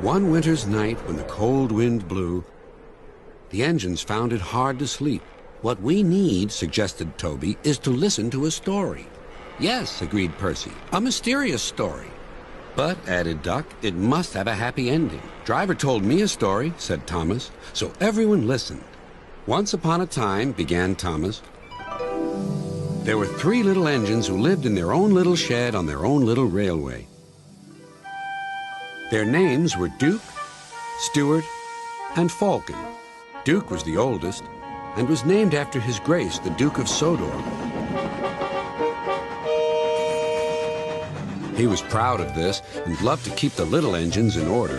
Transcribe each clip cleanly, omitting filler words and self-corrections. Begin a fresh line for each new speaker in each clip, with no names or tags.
One winter's night when the cold wind blew, the engines found it hard to sleep. What we need, suggested Toby, is to listen to a story. Yes, agreed Percy, a mysterious story. But, added Duck, it must have a happy ending. Driver told me a story, said Thomas, so everyone listened. Once upon a time, began Thomas, there were 3 little engines who lived in their own little shed on their own little railway. Their names were Duke, Stuart, and Falcon. Duke was the oldest and was named after His Grace, the Duke of Sodor. He was proud of this and loved to keep the little engines in order.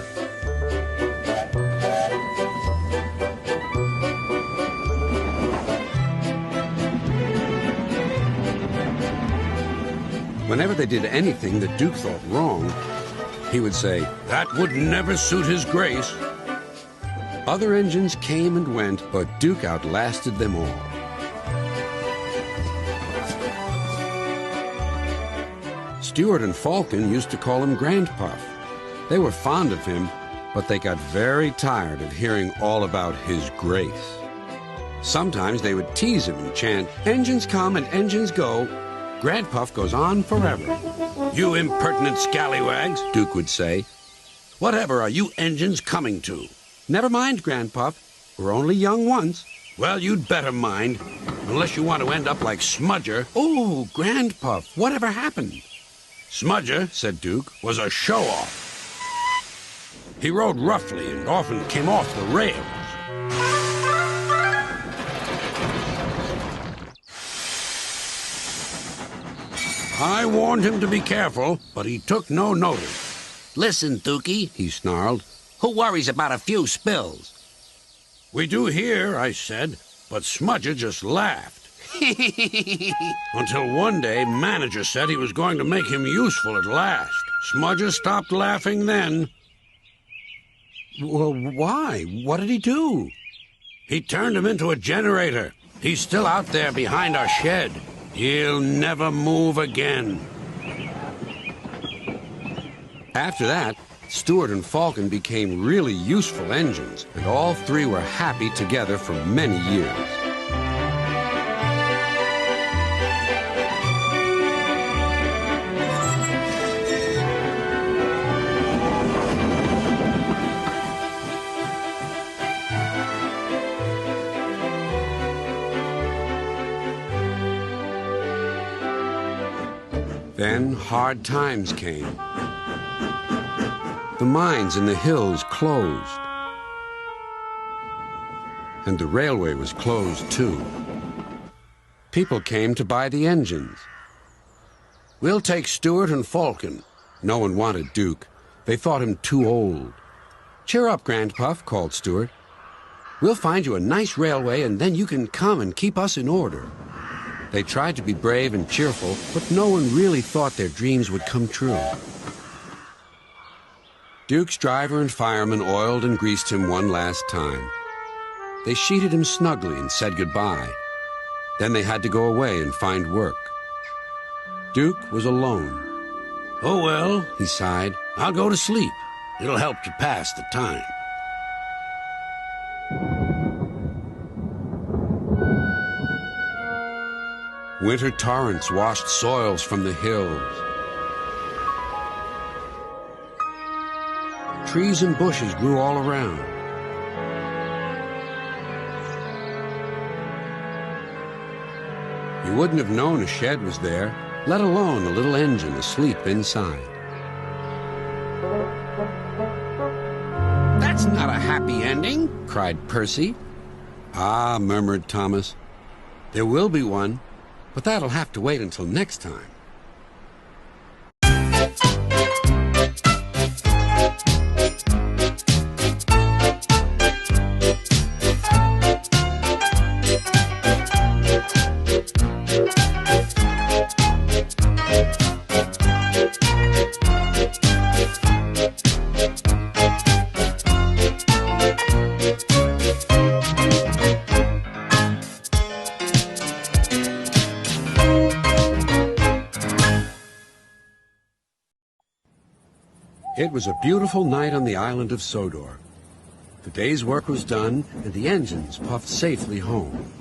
Whenever they did anything that Duke thought wrong, he would say, "That would never suit His Grace." Other engines came and went, but Duke outlasted them all. Stuart and Falcon used to call him Granpuff. They were fond of him, but they got very tired of hearing all about His Grace. Sometimes they would tease him and chant, "Engines come and engines go. Granpuff goes on forever." "You impertinent scallywags," Duke would say. "Whatever are you engines coming to?" "Never mind, Granpuff. We're only young once." "Well, you'd better mind, unless you want to end up like Smudger." "Oh, Granpuff, whatever happened?" "Smudger," said Duke, "was a show-off. He rode roughly and often came off the rails. I warned him to be careful, but he took no notice." "Listen, Dookie," he snarled. "Who worries about a few spills?" "We do here," I said, but Smudger just laughed. Until one day, manager said he was going to make him useful at last. Smudger stopped laughing then. "Well, why? What did he do?" "He turned him into a generator. He's still out there behind our shed. He'll never move again." After that, Stuart and Falcon became really useful engines, and all 3 were happy together for many years. Then hard times came. The mines in the hills closed, and the railway was closed too. People came to buy the engines. "We'll take Stuart and Falcon." No one wanted Duke. They thought him too old. "Cheer up, Granpuff," called Stuart. "We'll find you a nice railway, and then you can come and keep us in order." They tried to be brave and cheerful, but no one really thought their dreams would come true. Duke's driver and fireman oiled and greased him one last time. They sheeted him snugly and said goodbye. Then they had to go away and find work. Duke was alone. "Oh, well," he sighed, "I'll go to sleep. It'll help to pass the time." Winter torrents washed soils from the hills. Trees and bushes grew all around. You wouldn't have known a shed was there, let alone a little engine asleep inside. "That's not a happy ending," cried Percy. "Ah," murmured Thomas, "there will be one. But that'll have to wait until next time." It was a beautiful night on the island of Sodor. The day's work was done, and the engines puffed safely home.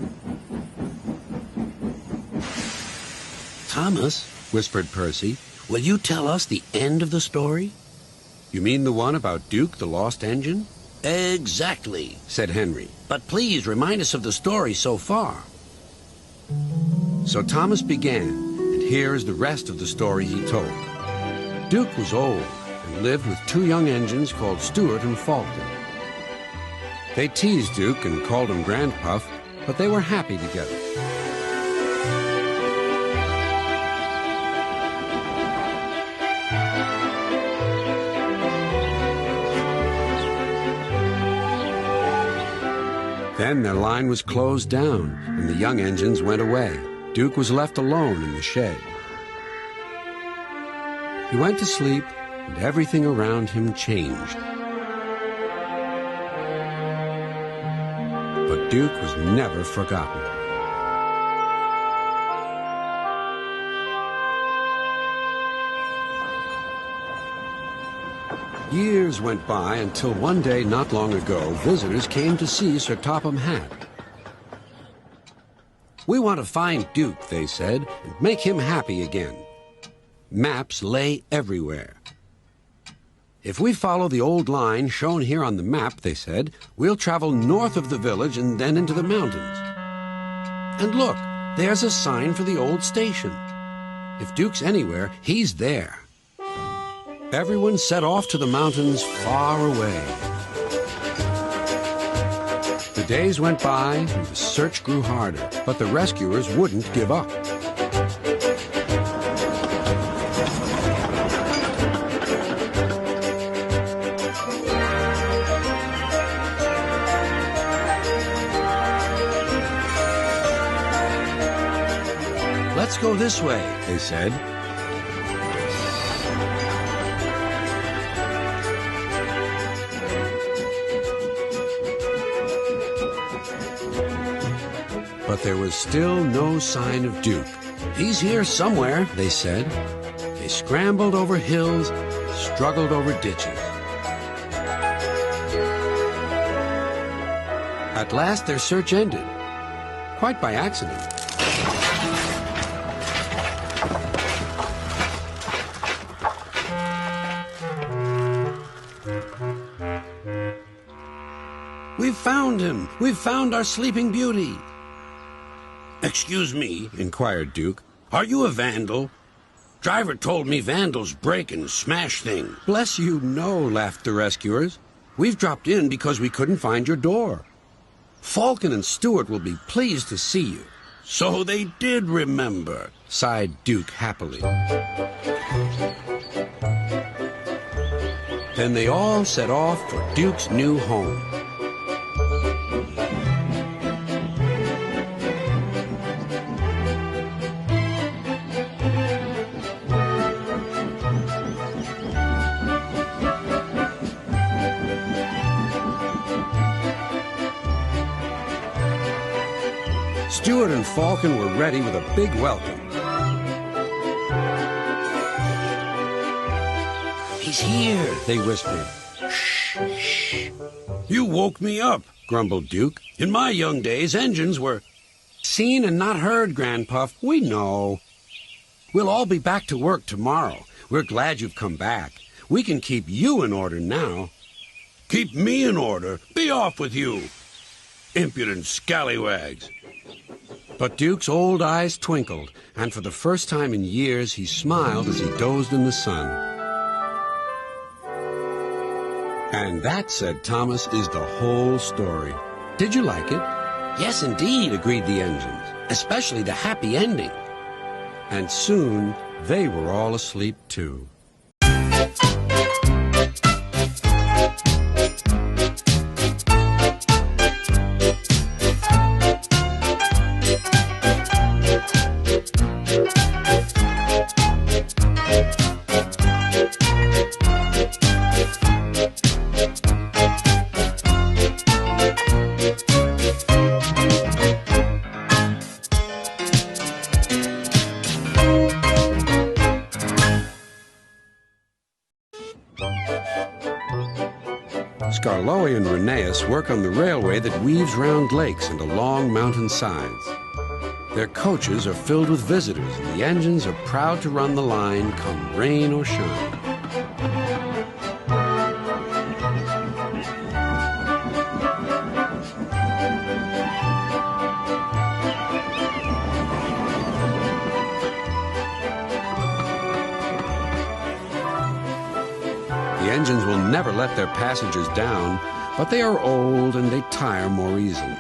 Thomas, whispered Percy, will you tell us the end of the story?
You mean the one about Duke, the lost engine?
Exactly,
said Henry.
But please remind us of the story so far.
So Thomas began, and here is the rest of the story he told. Duke was old and lived with two young engines called Stuart and Falcon. They teased Duke and called him Granpuff, but they were happy together. Then their line was closed down, and the young engines went away. Duke was left alone in the shed. He went to sleep, and everything around him changed. But Duke was never forgotten. Years went by until one day not long ago, visitors came to see Sir Topham Hatt. "We want to find Duke," they said, "and make him happy again." Maps lay everywhere. "If we follow the old line shown here on the map," they said, "we'll travel north of the village and then into the mountains. And look, there's a sign for the old station. If Duke's anywhere, he's there." Everyone set off to the mountains far away. The days went by and the search grew harder, but the rescuers wouldn't give up. "Let's go this way," they said. But there was still no sign of Duke. "He's here somewhere," they said. They scrambled over hills, struggled over ditches. At last their search ended, quite by accident. "We've found him! We've found our Sleeping Beauty!" "Excuse me," inquired Duke. "Are you a vandal? Driver told me vandals break and smash things." "Bless you, no," laughed the rescuers. "We've dropped in because we couldn't find your door. Falcon and Stuart will be pleased to see you." "So they did remember," sighed Duke happily. Then they all set off for Duke's new home. Stuart and Falcon were ready with a big welcome. "He's here," they whispered. "Shh, shh." "You woke me up," grumbled Duke. "In my young days, engines were—" "Seen and not heard, Granpuff. We know. We'll all be back to work tomorrow. We're glad you've come back. We can keep you in order now." "Keep me in order? Be off with you, impudent scallywags." But Duke's old eyes twinkled, and for the first time in years he smiled as he dozed in the sun. And that, said Thomas, is the whole story. Did you like it? "Yes, indeed," agreed the engines, "especially the happy ending." And soon they were all asleep too. Skarloey and Rheneas work on the railway that weaves round lakes and along mountain sides. Their coaches are filled with visitors, and the engines are proud to run the line come rain or shine. The engines will never let their passengers down, but they are old and they tire more easily.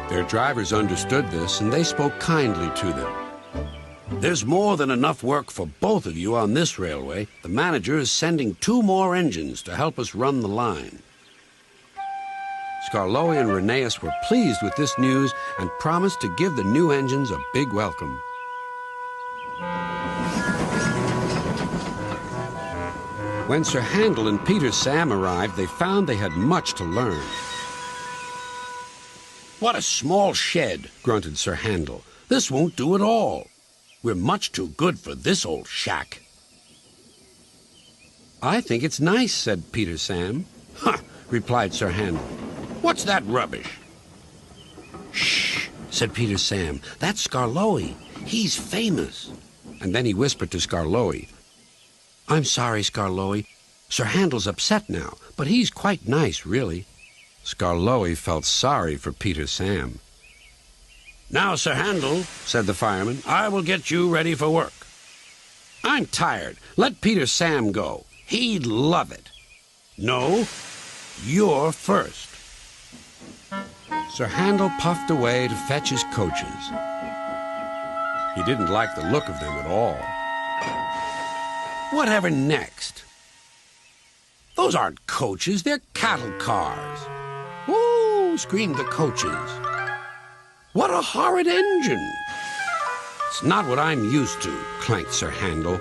Their drivers understood this, and they spoke kindly to them.
There's more than enough work for both of you on this railway. The manager is sending 2 more engines to help us run the line.
Skarloey and Rheneas were pleased with this news and promised to give the new engines a big welcome. When Sir Handel and Peter Sam arrived, they found they had much to learn.
What a small shed, grunted Sir Handel. This won't do at all. We're much too good for this old shack.
I think it's nice, said Peter Sam.
Huh, replied Sir Handel. What's that rubbish?
Shh, said Peter Sam. That's Skarloey. He's famous. And then he whispered to Skarloey. I'm sorry, Skarloey. Sir Handel's upset now, but he's quite nice, really. Skarloey felt sorry for Peter Sam.
Now, Sir Handel, said the fireman, I will get you ready for work.
I'm tired. Let Peter Sam go. He'd love it.
No, you're first.
Sir Handel puffed away to fetch his coaches. He didn't like the look of them at all.
Whatever next? Those aren't coaches, they're cattle cars.
Woo! Screamed the coaches.
What a horrid engine!
It's not what I'm used to, clanked Sir Handel.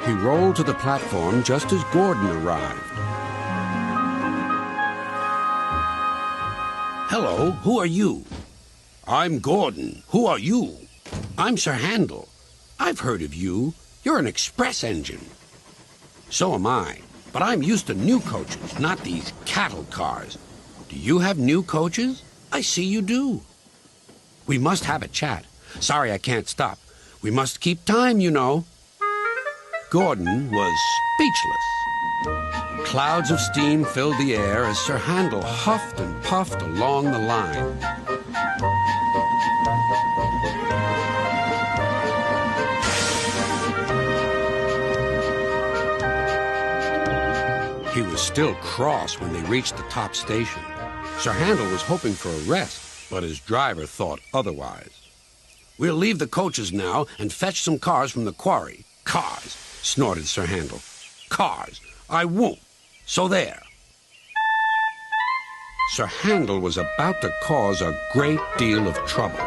He rolled to the platform just as Gordon arrived.
Hello, who are you?
I'm Gordon. Who are you? I'm Sir Handel. I've heard of you. You're an express engine. So am I, but I'm used to new coaches, not these cattle cars. Do you have new coaches? I see you do. We must have a chat. Sorry I can't stop. We must keep time, you know. Gordon was speechless. Clouds of steam filled the air as Sir Handel huffed and puffed along the line. He was still cross when they reached the top station. Sir Handel was hoping for a rest, but his driver thought otherwise.
We'll leave the coaches now and fetch some cars from the quarry.
Cars, snorted Sir Handel.
Cars. I won't. So there.
Sir Handel was about to cause a great deal of trouble.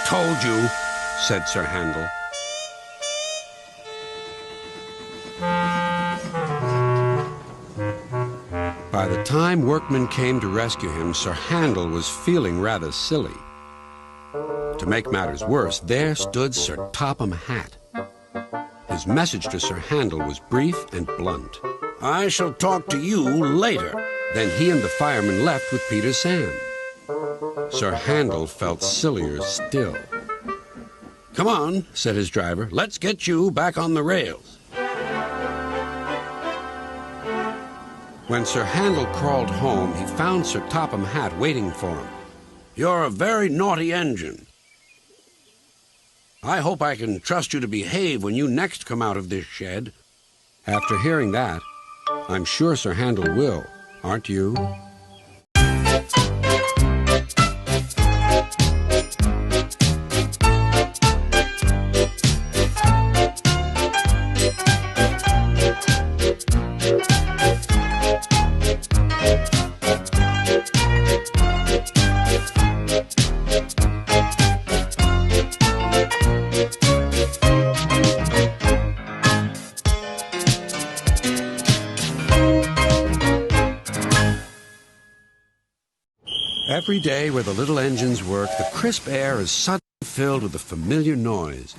Told you,
said Sir Handel. By the time workmen came to rescue him, Sir Handel was feeling rather silly. To make matters worse, there stood Sir Topham Hatt. His message to Sir Handel was brief and blunt.
I shall talk to you later.
Then he and the fireman left with Peter Sam. Sir Handel felt sillier still.
Come on, said his driver. Let's get you back on the rails.
When Sir Handel crawled home, he found Sir Topham Hatt waiting for him.
You're a very naughty engine. I hope I can trust you to behave when you next come out of this shed.
After hearing that, I'm sure Sir Handel will, aren't you?
Every day where the little engines work, the crisp air is suddenly filled with a familiar noise.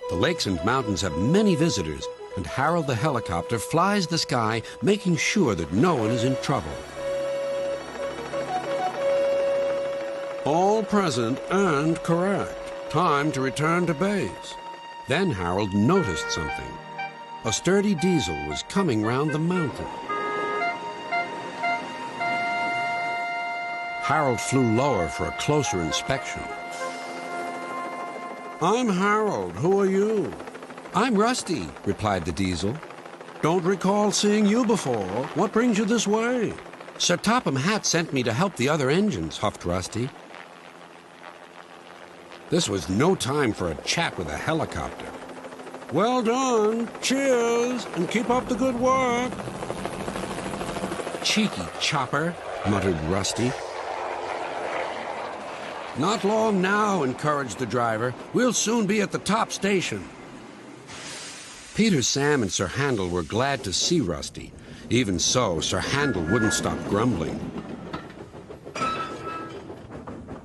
The lakes and mountains have many visitors, and Harold the helicopter flies the sky, making sure that no one is in trouble. All present and correct. Time to return to base. Then Harold noticed something. A sturdy diesel was coming round the mountain. Harold flew lower for a closer inspection. I'm Harold. Who are you? I'm Rusty, replied the diesel. Don't recall seeing you before. What brings you this way? Sir Topham Hatt sent me to help the other engines, huffed Rusty. This was no time for a chat with a helicopter. Well done. Cheers, and keep up the good work. Cheeky chopper, muttered Rusty. Not long now, encouraged the driver. We'll soon be at the top station. Peter, Sam, and Sir Handel were glad to see Rusty. Even so, Sir Handel wouldn't stop grumbling.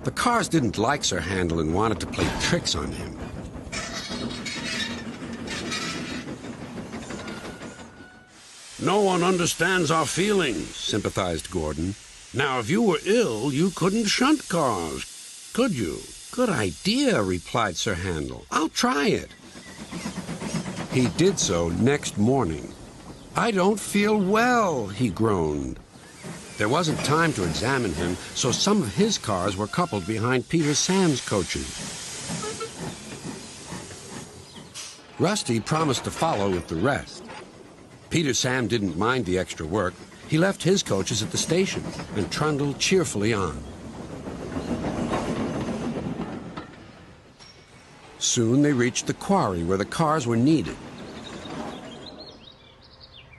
The cars didn't like Sir Handel and wanted to play tricks on him. No one understands our feelings, sympathized Gordon. Now, if you were ill, you couldn't shunt cars, could you? Good idea, replied Sir Handel. I'll try it. He did so next morning. I don't feel well, he groaned. There wasn't time to examine him, so some of his cars were coupled behind Peter Sam's coaches. Rusty promised to follow with the rest. Peter Sam didn't mind the extra work. He left his coaches at the station and trundled cheerfully on. Soon they reached the quarry where the cars were needed.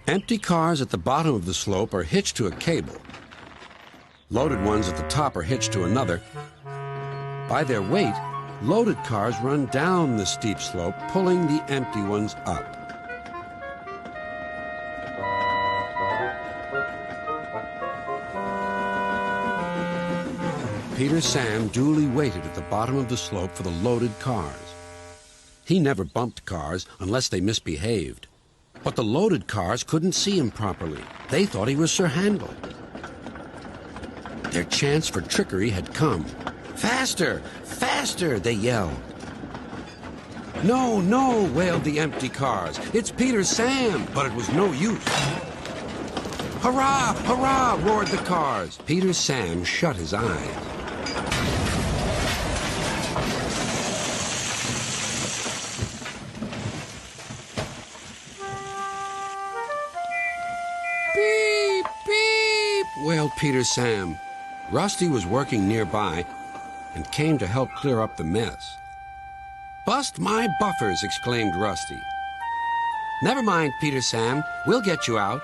Empty cars at the bottom of the slope are hitched to a cable. Loaded ones at the top are hitched to another. By their weight, loaded cars run down the steep slope, pulling the empty ones up. Peter Sam duly waited at the bottom of the slope for the loaded cars. He never bumped cars unless they misbehaved. But the loaded cars couldn't see him properly. They thought he was Sir Handel. Their chance for trickery had come. Faster! Faster! They yelled. No, no, wailed the empty cars. It's Peter Sam! But it was no use. Hurrah! Hurrah! Roared the cars. Peter Sam shut his eyes. Beep! Beep! Wailed Peter Sam. Rusty was working nearby and came to help clear up the mess. Bust my buffers, exclaimed Rusty. Never mind, Peter Sam. We'll get you out.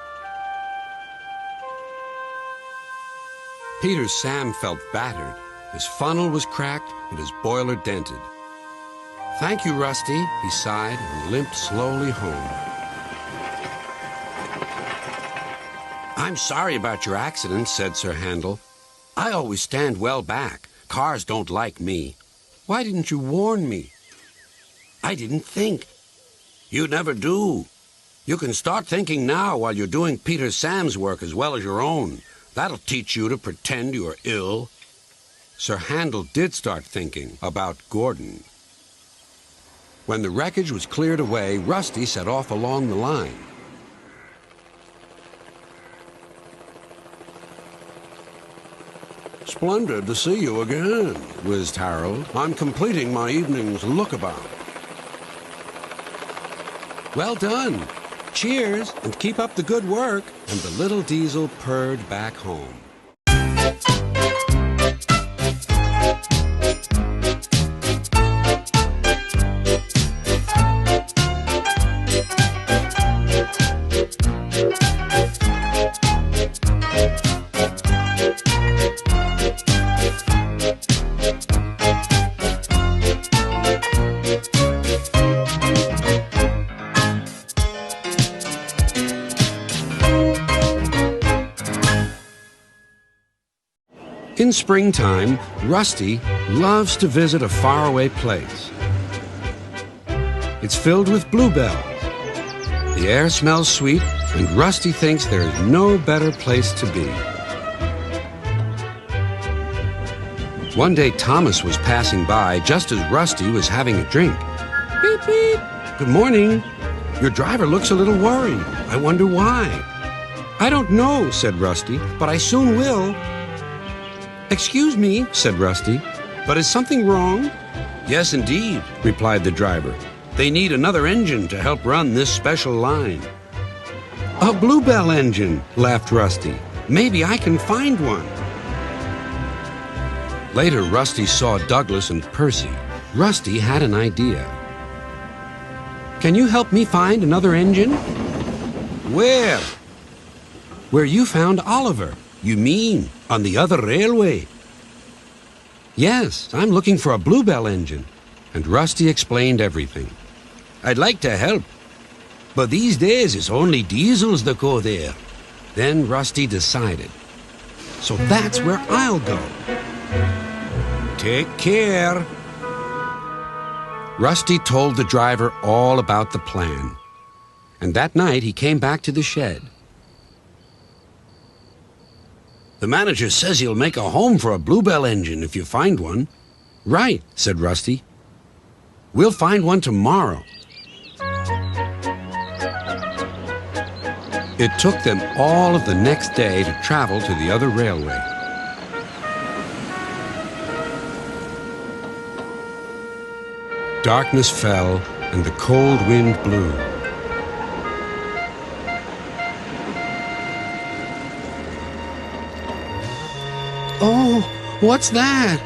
Peter Sam felt battered. His funnel was cracked and his boiler dented. Thank you, Rusty, he sighed and limped slowly home. I'm sorry about your accident, said Sir Handel. I always stand well back. Cars don't like me. Why didn't you warn me? I didn't think. You never do. You can start thinking now while you're doing Peter Sam's work as well as your own. That'll teach you to pretend you're ill. Sir Handel did start thinking about Gordon. When the wreckage was cleared away, Rusty set off along the line. Splendid to see you again, whizzed Harold. I'm completing my evening's lookabout. Well done. Cheers, and keep up the good work. And the little diesel purred back home.
In springtime, Rusty loves to visit a faraway place. It's filled with bluebells. The air smells sweet, and Rusty thinks there is no better place to be. One day, Thomas was passing by just as Rusty was having a drink. Beep, beep. Good morning. Your driver looks a little worried. I wonder why. I don't know, said Rusty, but I soon will. Excuse me, said Rusty, but is something wrong? Yes, indeed, replied the driver. They need another engine to help run this special line. A bluebell engine, laughed Rusty. Maybe I can find one. Later, Rusty saw Douglas and Percy. Rusty had an idea. Can you help me find another engine? Where? Where you found Oliver. You mean on the other railway? Yes, I'm looking for a bluebell engine. And Rusty explained everything. I'd like to help, but these days it's only diesels that go there. Then Rusty decided. So that's where I'll go. Take care. Rusty told the driver all about the plan. And that night he came back to the shed. The manager says he'll make a home for a bluebell engine if you find one. Right, said Rusty. We'll find one tomorrow. It took them all of the next day to travel to the other railway. Darkness fell and the cold wind blew. Oh, what's that?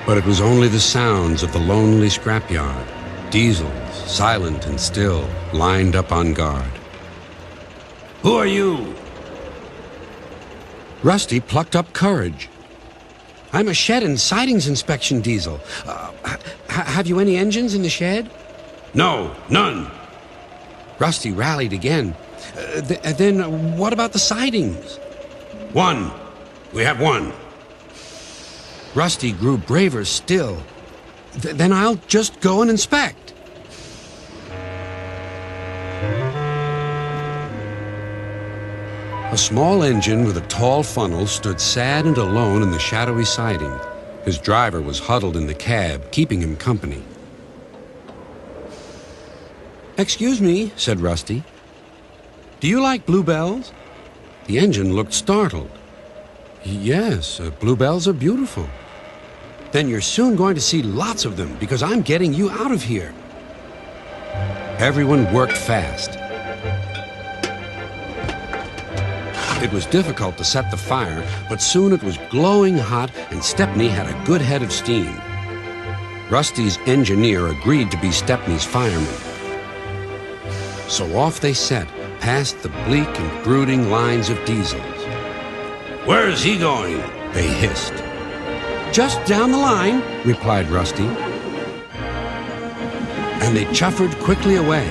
But it was only the sounds of the lonely scrapyard. Diesels, silent and still, lined up on guard. Who are you? Rusty plucked up courage. I'm a shed and sidings inspection diesel. Have you any engines in the shed? No, none. Rusty rallied again. Then what about the sidings? One. We have one. Rusty grew braver still. Then I'll just go and inspect. A small engine with a tall funnel stood sad and alone in the shadowy siding. His driver was huddled in the cab, keeping him company. Excuse me, said Rusty. Do you like bluebells? The engine looked startled. Yes, bluebells are beautiful. Then you're soon going to see lots of them because I'm getting you out of here. Everyone worked fast. It was difficult to set the fire, but soon it was glowing hot and Stepney had a good head of steam. Rusty's engineer agreed to be Stepney's fireman. So off they set, past the bleak and brooding lines of diesels. Where is he going? They hissed. Just down the line, replied Rusty. And they chuffered quickly away.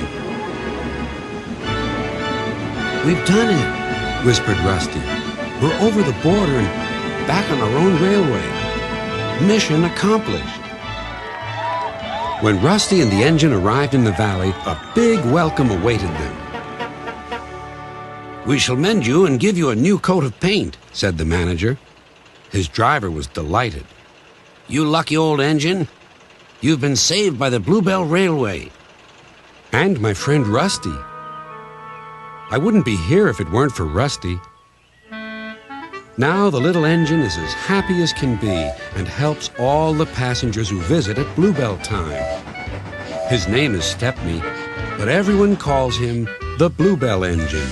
We've done it, whispered Rusty. We're over the border and back on our own railway. Mission accomplished. When Rusty and the engine arrived in the valley, a big welcome awaited them. We shall mend you and give you a new coat of paint, said the manager. His driver was delighted. You lucky old engine. You've been saved by the Bluebell Railway. And my friend Rusty. I wouldn't be here if it weren't for Rusty. Now the little engine is as happy as can be and helps all the passengers who visit at Bluebell time. His name is Stepney, but everyone calls him the Bluebell Engine.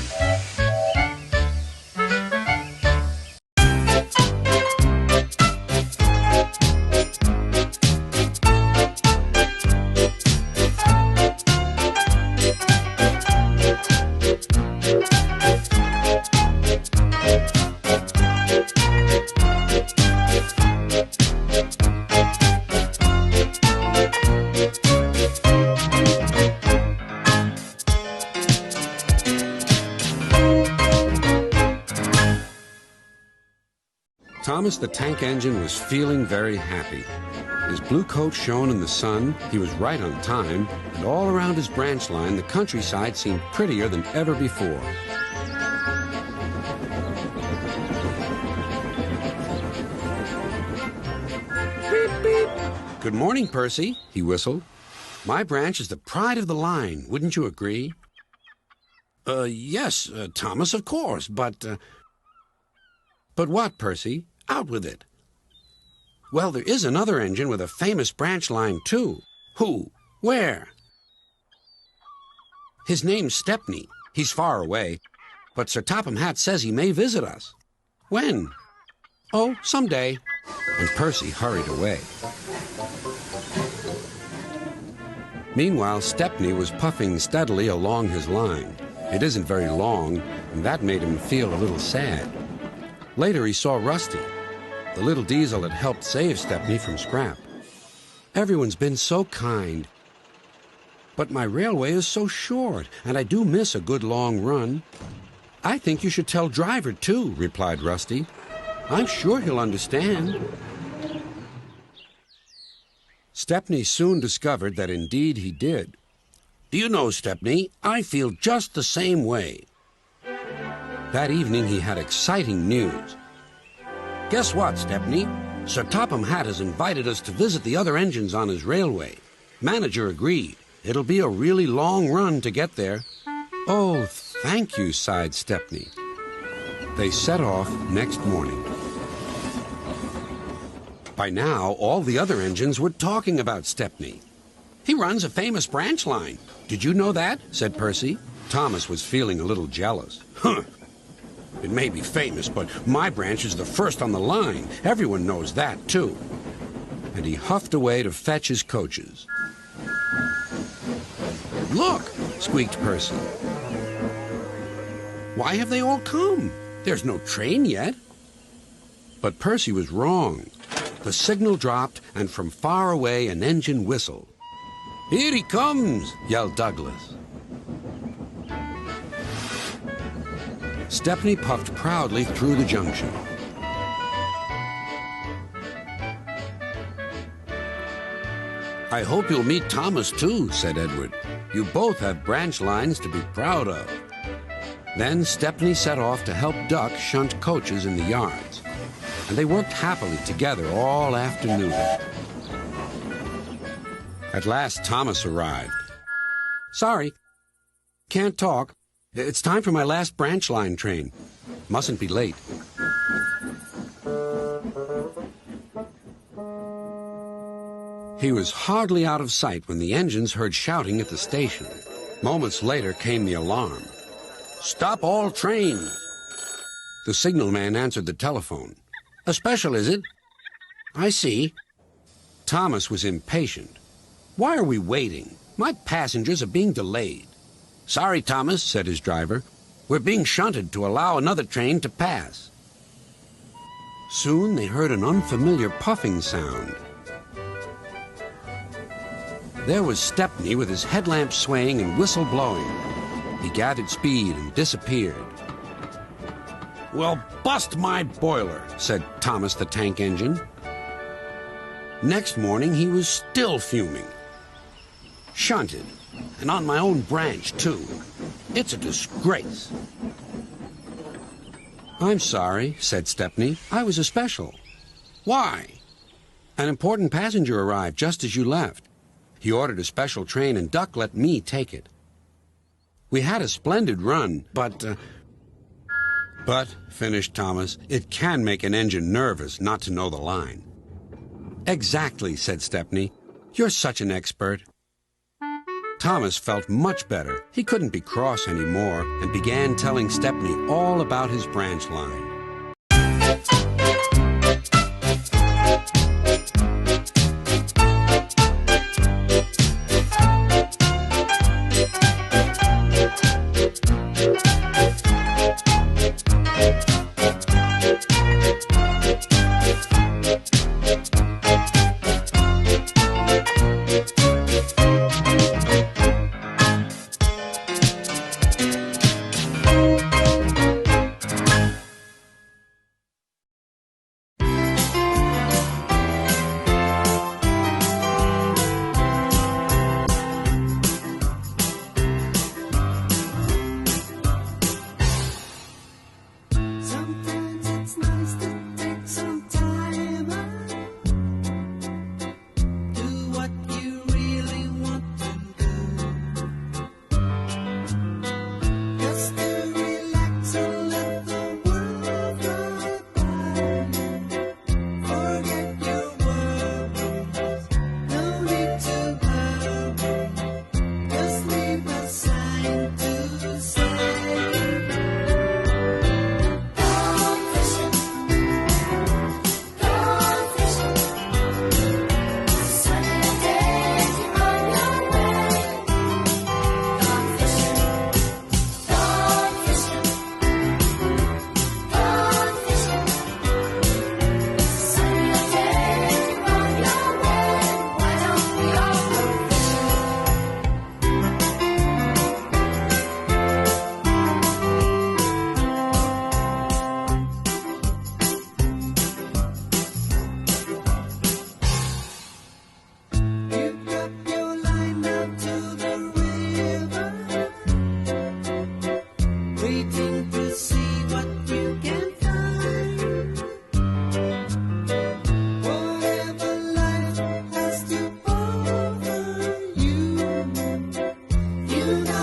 Thomas the Tank Engine was feeling very happy. His blue coat shone in the sun, he was right on time, and all around his branch line, the countryside seemed prettier than ever before. Beep, beep. Good morning, Percy, he whistled. My branch is the pride of the line, wouldn't you agree? Yes, Thomas, of course, but... But what, Percy? Out with it. Well, there is another engine with a famous branch line, too. Who? Where? His name's Stepney. He's far away, but Sir Topham Hatt says he may visit us. When? Oh, someday. And Percy hurried away. Meanwhile, Stepney was puffing steadily along his line. It isn't very long, and that made him feel a little sad. Later, he saw Rusty. The little diesel had helped save Stepney from scrap. Everyone's been so kind. But my railway is so short, and I do miss a good long run. I think you should tell Driver, too, replied Rusty. I'm sure he'll understand. Stepney soon discovered that indeed he did. Do you know, Stepney, I feel just the same way. That evening he had exciting news. Guess what, Stepney? Sir Topham Hatt has invited us to visit the other engines on his railway. Manager agreed. It'll be a really long run to get there. Oh, thank you, sighed Stepney. They set off next morning. By now, all the other engines were talking about Stepney. He runs a famous branch line. Did you know that? Said Percy. Thomas was feeling a little jealous. Huh. It may be famous, but my branch is the first on the line. Everyone knows that, too. And he huffed away to fetch his coaches. Look, squeaked Percy. Why have they all come? There's no train yet. But Percy was wrong. The signal dropped, and from far away an engine whistled. Here he comes, yelled Douglas. Stepney puffed proudly through the junction. I hope you'll meet Thomas, too, said Edward. You both have branch lines to be proud of. Then Stepney set off to help Duck shunt coaches in the yards, and they worked happily together all afternoon. At last, Thomas arrived. Sorry, can't talk. It's time for my last branch line train. Mustn't be late. He was hardly out of sight when the engines heard shouting at the station. Moments later came the alarm. Stop all train! The signalman answered the telephone. A special, is it? I see. Thomas was impatient. Why are we waiting? My passengers are being delayed. Sorry, Thomas, said his driver. We're being shunted to allow another train to pass. Soon they heard an unfamiliar puffing sound. There was Stepney with his headlamp swaying and whistle blowing. He gathered speed and disappeared. Well, bust my boiler, said Thomas the Tank Engine. Next morning he was still fuming. Shunted, and on my own branch, too. It's a disgrace. I'm sorry, said Stepney. I was a special. Why? An important passenger arrived just as you left. He ordered a special train, and Duck let me take it. We had a splendid run, but, finished Thomas, it can make an engine nervous not to know the line. Exactly, said Stepney. You're such an expert. Thomas felt much better. He couldn't be cross anymore and began telling Stepney all about his branch line.
and